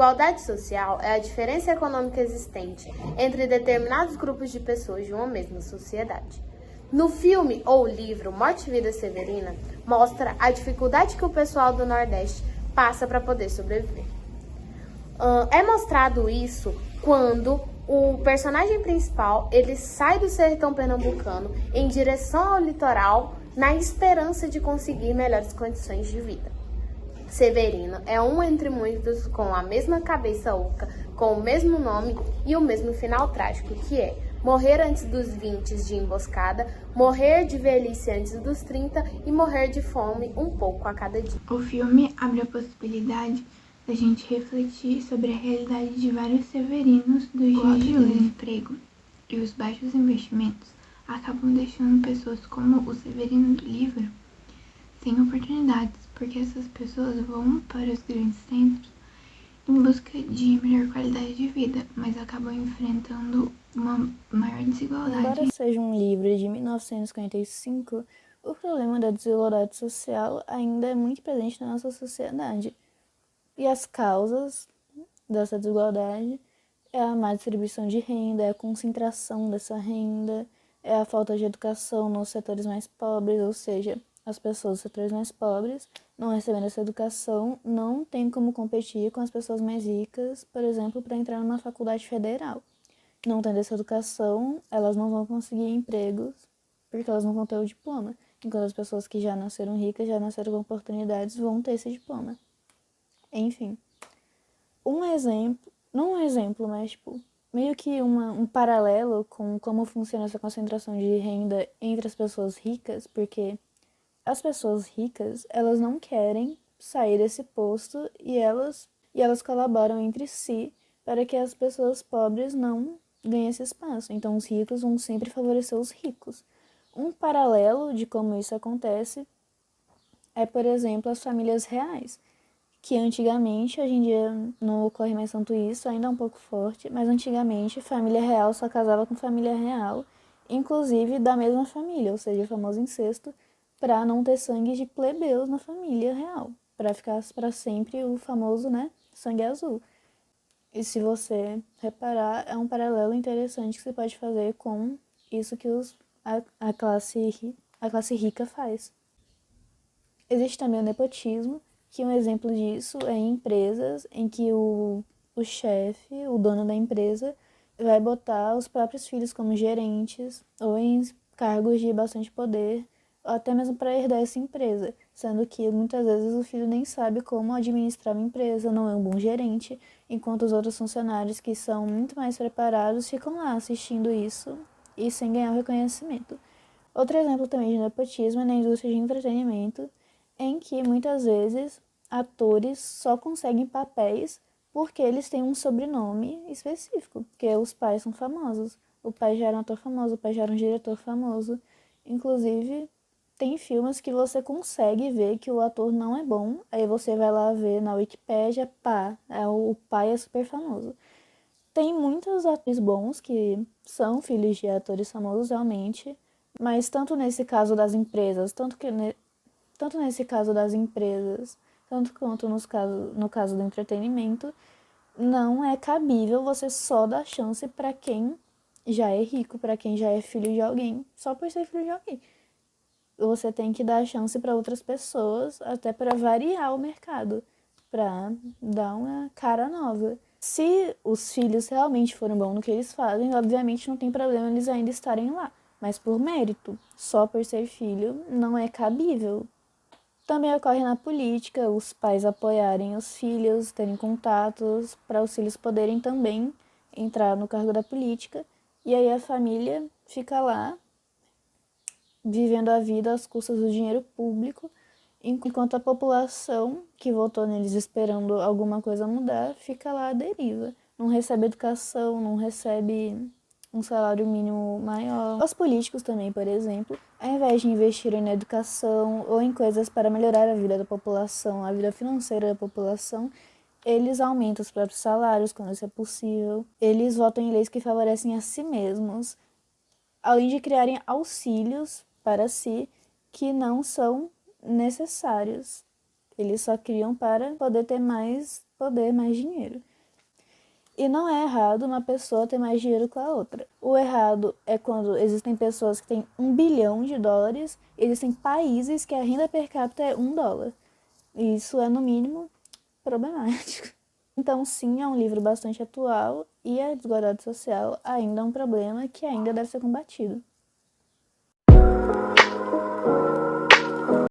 Desigualdade social é a diferença econômica existente entre determinados grupos de pessoas de uma mesma sociedade. No filme ou livro Morte e Vida Severina, mostra a dificuldade que o pessoal do Nordeste passa para poder sobreviver. É mostrado isso quando o personagem principal ele sai do sertão pernambucano em direção ao litoral na esperança de conseguir melhores condições de vida. Severino é um entre muitos com a mesma cabeça oca, com o mesmo nome e o mesmo final trágico, que é morrer antes dos 20 de emboscada, morrer de velhice antes dos 30 e morrer de fome um pouco a cada dia. O filme abre a possibilidade da gente refletir sobre a realidade de vários severinos dos dias de hoje. O emprego e os baixos investimentos acabam deixando pessoas como o Severino do livro sem oportunidades, porque essas pessoas vão para os grandes centros em busca de melhor qualidade de vida, mas acabam enfrentando uma maior desigualdade. Embora seja um livro de 1955, o problema da desigualdade social ainda é muito presente na nossa sociedade. E as causas dessa desigualdade é a má distribuição de renda, é a concentração dessa renda, é a falta de educação nos setores mais pobres, ou seja, as pessoas dos setores mais pobres, não recebendo essa educação, não tem como competir com as pessoas mais ricas, por exemplo, para entrar numa faculdade federal. Não tendo essa educação, elas não vão conseguir empregos, porque elas não vão ter o diploma. Enquanto as pessoas que já nasceram ricas, já nasceram com oportunidades, vão ter esse diploma. Enfim, um exemplo, não um exemplo, mas meio que um paralelo com como funciona essa concentração de renda entre as pessoas ricas, porque as pessoas ricas, elas não querem sair desse posto e elas colaboram entre si para que as pessoas pobres não ganhem esse espaço. Então, os ricos vão sempre favorecer os ricos. Um paralelo de como isso acontece é, por exemplo, as famílias reais, que antigamente, hoje em dia não ocorre mais tanto isso, ainda é um pouco forte, mas antigamente família real só casava com família real, inclusive da mesma família, ou seja, o famoso incesto, para não ter sangue de plebeus na família real, para ficar para sempre o famoso, sangue azul. E se você reparar, é um paralelo interessante que você pode fazer com isso que a classe rica faz. Existe também o nepotismo, que um exemplo disso é em empresas em que o chefe, o dono da empresa, vai botar os próprios filhos como gerentes ou em cargos de bastante poder, ou até mesmo para herdar essa empresa, sendo que muitas vezes o filho nem sabe como administrar uma empresa, não é um bom gerente, enquanto os outros funcionários que são muito mais preparados ficam lá assistindo isso e sem ganhar o reconhecimento. Outro exemplo também de nepotismo é na indústria de entretenimento, em que muitas vezes atores só conseguem papéis porque eles têm um sobrenome específico, porque os pais são famosos. O pai já era um ator famoso, o pai já era um diretor famoso. Inclusive, tem filmes que você consegue ver que o ator não é bom, aí você vai lá ver na Wikipédia, o pai é super famoso. Tem muitos atores bons que são filhos de atores famosos realmente, mas tanto nesse caso das empresas, tanto nesse caso das empresas, tanto quanto no caso do entretenimento, não é cabível você só dar chance para quem já é rico, para quem já é filho de alguém, só por ser filho de alguém. Você tem que dar chance para outras pessoas, até para variar o mercado, para dar uma cara nova. Se os filhos realmente forem bons no que eles fazem, obviamente não tem problema eles ainda estarem lá, mas por mérito, só por ser filho, não é cabível. Também ocorre na política, os pais apoiarem os filhos, terem contatos, para os filhos poderem também entrar no cargo da política, e aí a família fica lá, vivendo a vida às custas do dinheiro público, enquanto a população, que votou neles esperando alguma coisa mudar, fica lá à deriva. Não recebe educação, não recebe um salário mínimo maior. Os políticos também, por exemplo, ao invés de investirem na educação ou em coisas para melhorar a vida da população, a vida financeira da população, eles aumentam os próprios salários quando isso é possível. Eles votam em leis que favorecem a si mesmos, além de criarem auxílios para si que não são necessários. Eles só criam para poder ter mais poder, mais dinheiro. E não é errado uma pessoa ter mais dinheiro que a outra. O errado é quando existem pessoas que têm US$ 1 bilhão, e existem países que a renda per capita é US$ 1. E isso é, no mínimo, problemático. Então, sim, é um livro bastante atual e a desigualdade social ainda é um problema que ainda deve ser combatido.